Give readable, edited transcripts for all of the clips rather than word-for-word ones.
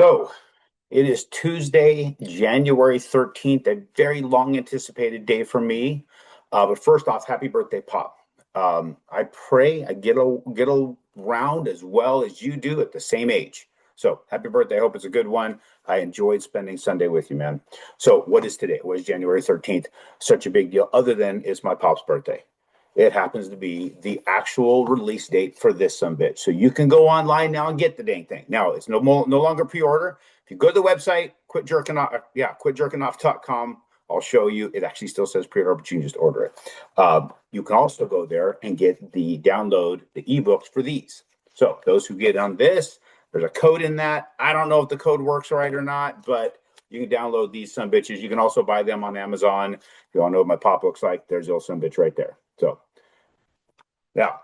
So it is Tuesday, January 13th, a very long anticipated day for me. But first off, happy birthday, Pop. I pray I get around as well as you do at the same age. So happy birthday. I hope it's a good one. I enjoyed spending Sunday with you, man. So what is today? What is January 13th? Such a big deal, other than it's my Pop's birthday. It happens to be the actual release date for this sumbitch. So you can go online now and get the dang thing. Now it's no longer pre-order. If you go to the website, quitjerkingoff.com, I'll show you. It actually still says pre-order, but you can just order it. You can also go there and get the ebooks for these. So those who get on this, there's a code in that. I don't know if the code works right or not, but you can download these sumbitches. You can also buy them on Amazon. If you want to know what my Pop looks like, there's your sumbitch right there. So now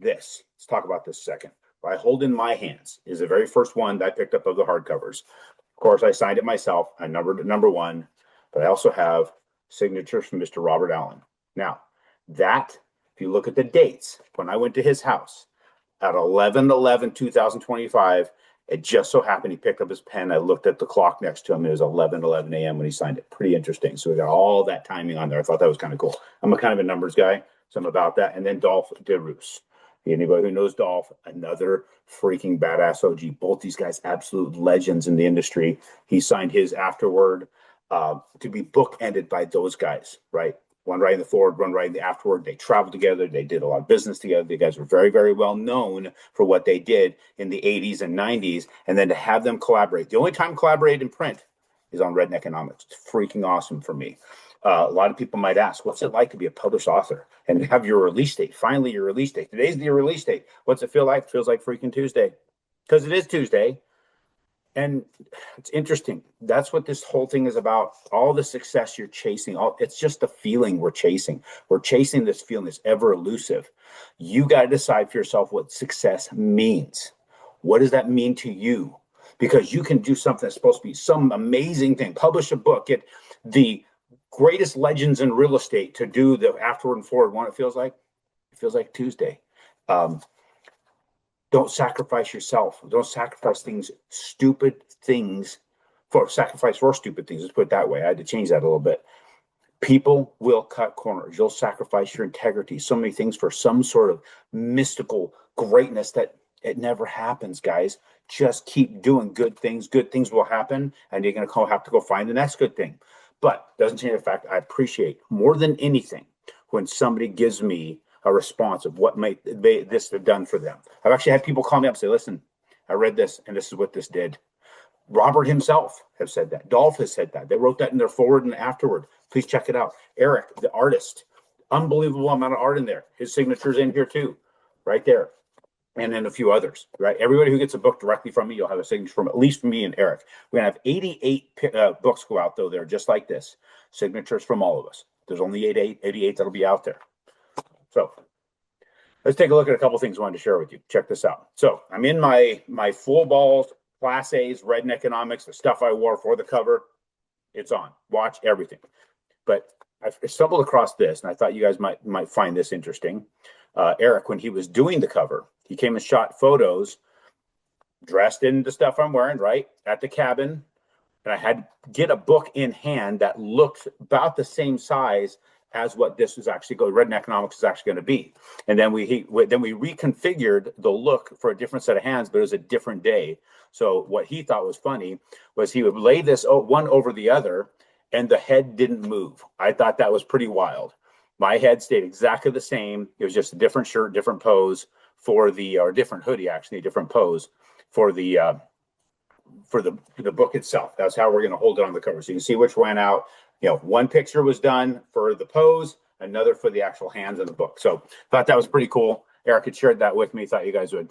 let's talk about this a second. What I hold in my hands is the very first one that I picked up of the hardcovers. Of course, I signed it myself. I numbered it number one, but I also have signatures from Mr. Robert Allen. Now, that, if you look at the dates, when I went to his house at 11/11/2025, it just so happened he picked up his pen. I looked at the clock next to him. It was 11:11 a.m. when he signed it. Pretty interesting. So we got all that timing on there. I thought that was kind of cool. I'm a kind of a numbers guy, so I'm about that. And then Dolph DeRoos. Anybody who knows Dolph, another freaking badass OG. Both these guys, absolute legends in the industry. He signed his afterward to be bookended by those guys, right? One writing the forward, one writing the afterward. They traveled together. They did a lot of business together. The guys were very, very well known for what they did in the 80s and 90s. And then to have them collaborate. The only time collaborated in print is on Redneckonomics. It's freaking awesome for me. A lot of people might ask, what's it like to be a published author and have your release date? Finally, your release date. Today's the release date. What's it feel like? It feels like freaking Tuesday. Because it is Tuesday. And it's interesting. That's what this whole thing is about. All the success you're chasing, it's just the feeling we're chasing. We're chasing this feeling that's ever elusive. You got to decide for yourself what success means. What does that mean to you? Because you can do something that's supposed to be some amazing thing. Publish a book, get the greatest legends in real estate to do the afterward and forward one. It feels like Tuesday. Don't sacrifice yourself. Don't sacrifice stupid things for stupid things. Let's put it that way. I had to change that a little bit. People will cut corners. You'll sacrifice your integrity. So many things for some sort of mystical greatness that it never happens, guys. Just keep doing good things. Good things will happen, and you're going to have to go find the next good thing. But it doesn't change the fact I appreciate more than anything when somebody gives me a response of what might this have done for them. I've actually had people call me up and say, listen, I read this and this is what this did. Robert himself has said that. Dolph has said that. They wrote that in their forward and afterward. Please check it out. Eric, the artist, unbelievable amount of art in there. His signature's in here too, right there. And then a few others, right? Everybody who gets a book directly from me, you'll have a signature from at least from me and Eric. We're going to have 88 books go out, though. They're just like this. Signatures from all of us. There's only 88 that'll be out there. So let's take a look at a couple things I wanted to share with you. Check this out. So I'm in my full balls, Class A's, Redneckonomics, the stuff I wore for the cover. It's on. Watch everything. But I stumbled across this, and I thought you guys might find this interesting. Eric, when he was doing the cover, he came and shot photos dressed in the stuff I'm wearing, right, at the cabin. And I had to get a book in hand that looked about the same size as what this was actually Redneckonomics is actually going to be. And then we reconfigured the look for a different set of hands, but it was a different day. So what he thought was funny was he would lay this one over the other and the head didn't move. I thought that was pretty wild. My head stayed exactly the same. It was just a different shirt, different pose or different hoodie, actually, different pose for the book itself. That's how we're going to hold it on the cover. So you can see which went out. One picture was done for the pose, another for the actual hands of the book. So thought that was pretty cool. Eric had shared that with me. Thought you guys would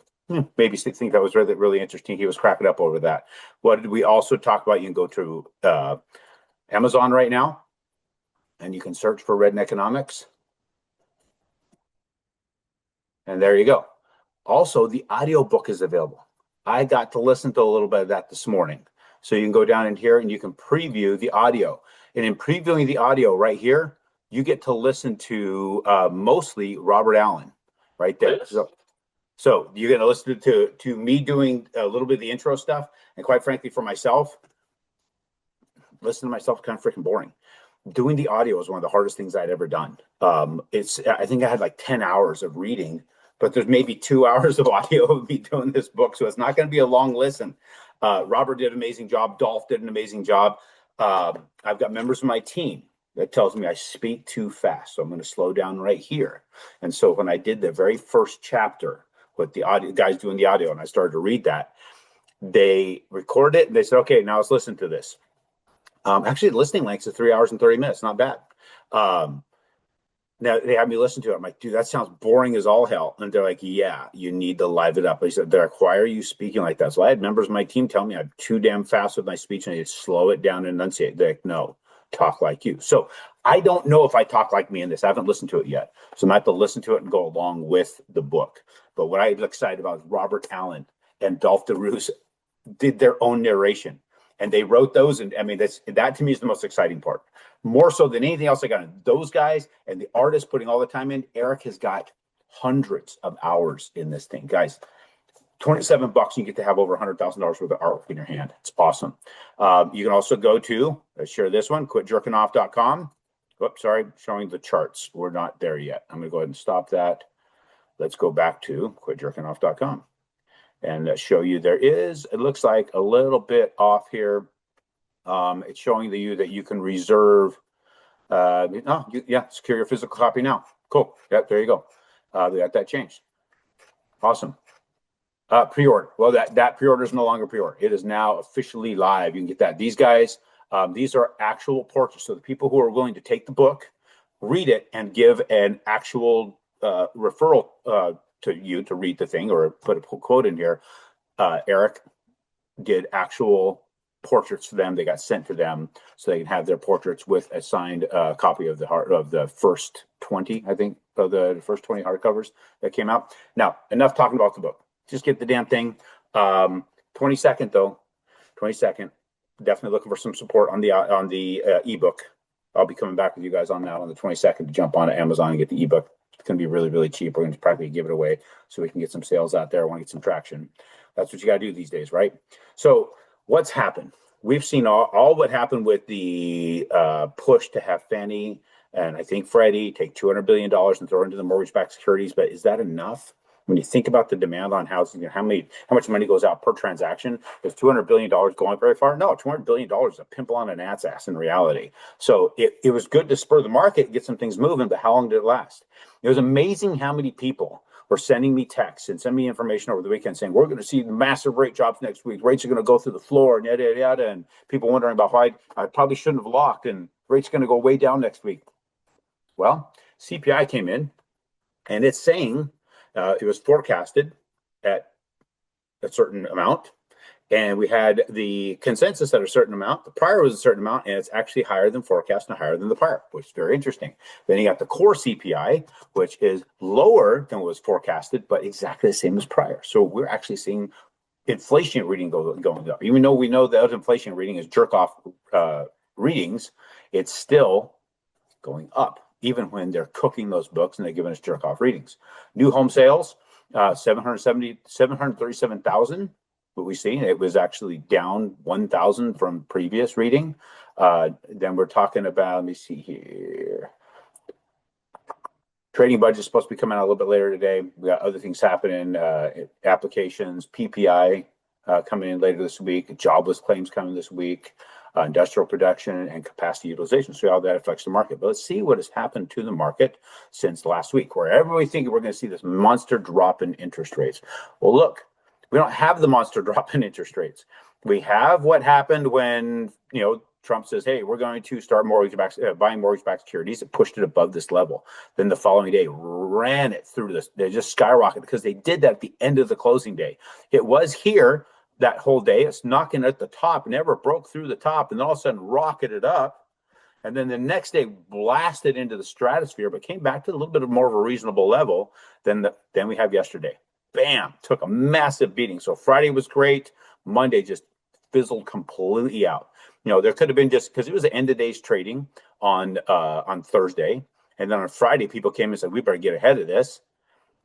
maybe think that was really, really interesting. He was cracking up over that. What did we also talk about? You can go to Amazon right now, and you can search for Redneckonomics. And there you go. Also, the audio book is available. I got to listen to a little bit of that this morning. So you can go down in here and you can preview the audio. And in previewing the audio right here, you get to listen to mostly Robert Allen right there. So, So you're going to listen to me doing a little bit of the intro stuff, and quite frankly, for myself, listening to myself is kind of freaking boring. Doing the audio is one of the hardest things I'd ever done. I think I had like 10 hours of reading, but there's maybe 2 hours of audio of me doing this book, so it's not going to be a long listen. Robert did an amazing job. Dolph did an amazing job. I've got members of my team that tells me I speak too fast, so I'm going to slow down right here. And so when I did the very first chapter with the audio guys doing the audio, and I started to read that, they recorded it and they said, "Okay, now let's listen to this." Actually, the listening length is 3 hours and 30 minutes. Not bad. Now they had me listen to it. I'm like, dude, that sounds boring as all hell. And they're like, yeah, you need to liven it up. I said, they're like, why are you speaking like that? So I had members of my team tell me I'm too damn fast with my speech and I need to slow it down and enunciate. They're like, no, talk like you. So I don't know if I talk like me in this. I haven't listened to it yet. So I'm going to have to listen to it and go along with the book. But what I'm excited about is Robert Allen and Dolph DeRuse did their own narration. And they wrote those, and I mean, that to me is the most exciting part. More so than anything else I got. Those guys and the artists putting all the time in. Eric has got hundreds of hours in this thing, guys. $27, you get to have over $100,000 worth of artwork in your hand. It's awesome. You can also go to share this one, quitjerkingoff.com. Oops, sorry, showing the charts. We're not there yet. I'm going to go ahead and stop that. Let's go back to quitjerkingoff.com. And show you there is, it looks like a little bit off here. It's showing you that you can reserve, secure your physical copy now. Cool. Yeah, there you go. We got that changed. Awesome. Pre-order. Well, that pre-order is no longer pre-order. It is now officially live. You can get that. These guys, these are actual portraits. So the people who are willing to take the book, read it, and give an actual referral to you to read the thing or put a quote in here. Eric did actual portraits for them. They got sent to them so they can have their portraits with a signed copy of the first 20, I think, of the first 20 hardcovers that came out. Now, enough talking about the book. Just get the damn thing. 22nd though, 22nd. Definitely looking for some support on the ebook. I'll be coming back with you guys on that on the 22nd to jump on Amazon and get the ebook. It's going to be really, really cheap. We're going to practically give it away so we can get some sales out there. I want to get some traction. That's what you got to do these days, right? So what's happened? We've seen all what happened with the push to have Fannie and I think Freddie take $200 billion and throw it into the mortgage-backed securities. But is that enough? When you think about the demand on housing and how much money goes out per transaction, is $200 billion going very far? No, $200 billion is a pimple on an ant's ass in reality. So it was good to spur the market, get some things moving, but how long did it last? It was amazing how many people were sending me texts and sending me information over the weekend saying, we're going to see massive rate drops next week. Rates are going to go through the floor and yada, yada, yada. And people wondering about why I probably shouldn't have locked and rates are going to go way down next week. Well, CPI came in and it's saying it was forecasted at a certain amount. And we had the consensus at a certain amount. The prior was a certain amount, and it's actually higher than forecast and higher than the prior, which is very interesting. Then you got the core CPI, which is lower than what was forecasted, but exactly the same as prior. So we're actually seeing inflation reading going up. Even though we know that inflation reading is jerk-off readings, it's still going up, even when they're cooking those books and they're giving us jerk-off readings. New home sales, 737,000. What we see, it was actually down 1,000 from previous reading. Then we're talking about, let me see here. Trading budget is supposed to be coming out a little bit later today. We got other things happening, applications, PPI coming in later this week, jobless claims coming this week, industrial production and capacity utilization. So how that affects the market. But let's see what has happened to the market since last week, where everybody thinking we're going to see this monster drop in interest rates. Well, look, we don't have the monster drop in interest rates. We have what happened when, Trump says, hey, we're going to start buying mortgage-backed securities. It pushed it above this level. Then the following day, ran it through this. They just skyrocketed because they did that at the end of the closing day. It was here that whole day. It's knocking at the top, never broke through the top, and then all of a sudden rocketed up. And then the next day blasted into the stratosphere, but came back to a little bit of more of a reasonable level than we have yesterday. Bam, took a massive beating. So Friday was great. Monday just fizzled completely out. There could have been just because it was the end of days trading on Thursday. And then on Friday, people came and said, we better get ahead of this.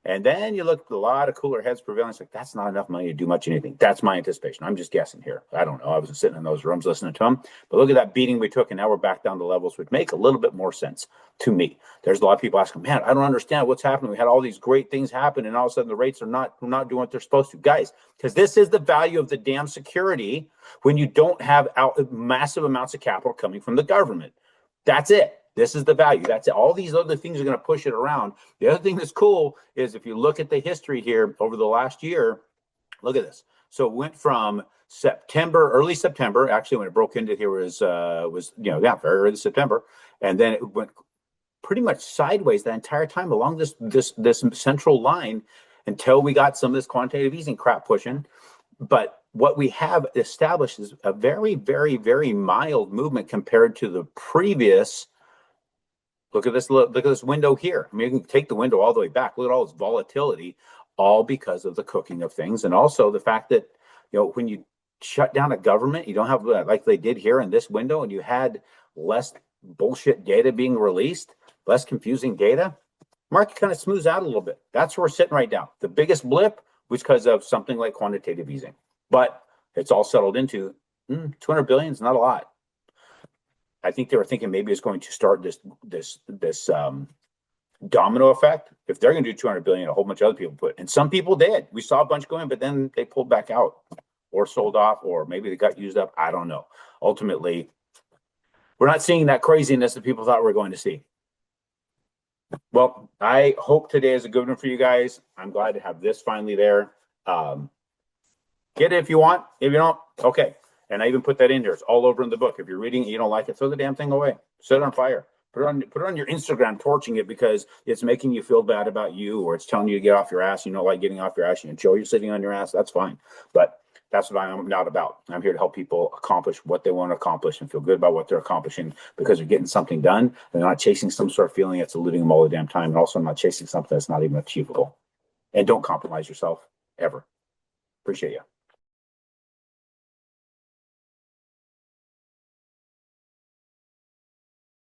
And then you look at a lot of cooler heads prevailing. It's like, that's not enough money to do much anything. That's my anticipation. I'm just guessing here. I don't know. I wasn't sitting in those rooms listening to them. But look at that beating we took, and now we're back down to levels which make a little bit more sense to me. There's a lot of people asking, man, I don't understand what's happening. We had all these great things happen, and all of a sudden the rates are not doing what they're supposed to. Guys, because this is the value of the damn security when you don't have massive amounts of capital coming from the government. That's it. This is the value. That's it. All these other things are going to push it around. The other thing that's cool is if you look at the history here over the last year, look at this. So it went from early September, actually when it broke into here was very early September, and then it went pretty much sideways the entire time along this central line until we got some of this quantitative easing crap pushing. But what we have established is a very, very, very mild movement compared to the previous. Look at this window here. I mean, you can take the window all the way back. Look at all this volatility, all because of the cooking of things. And also the fact that, when you shut down a government, you don't have, like they did here in this window, and you had less bullshit data being released, less confusing data, market kind of smooths out a little bit. That's where we're sitting right now. The biggest blip was because of something like quantitative easing. But it's all settled into 200 billion is not a lot. I think they were thinking maybe it's going to start this domino effect. If they're going to do 200 billion, a whole bunch of other people put, and some people did. We saw a bunch going, but then they pulled back out or sold off, or maybe they got used up. I don't know. Ultimately, we're not seeing that craziness that people thought we were going to see. Well, I hope today is a good one for you guys. I'm glad to have this finally there. Get it if you want. If you don't, okay. And I even put that in there. It's all over in the book. If you're reading it, you don't like it, throw the damn thing away. Set it on fire. Put it on your Instagram, torching it because it's making you feel bad about you, or it's telling you to get off your ass. You don't like getting off your ass. You enjoy you're sitting on your ass. That's fine. But that's what I'm not about. I'm here to help people accomplish what they want to accomplish and feel good about what they're accomplishing because they're getting something done. They're not chasing some sort of feeling that's eluding them all the damn time. And also, I'm not chasing something that's not even achievable. And don't compromise yourself ever. Appreciate you.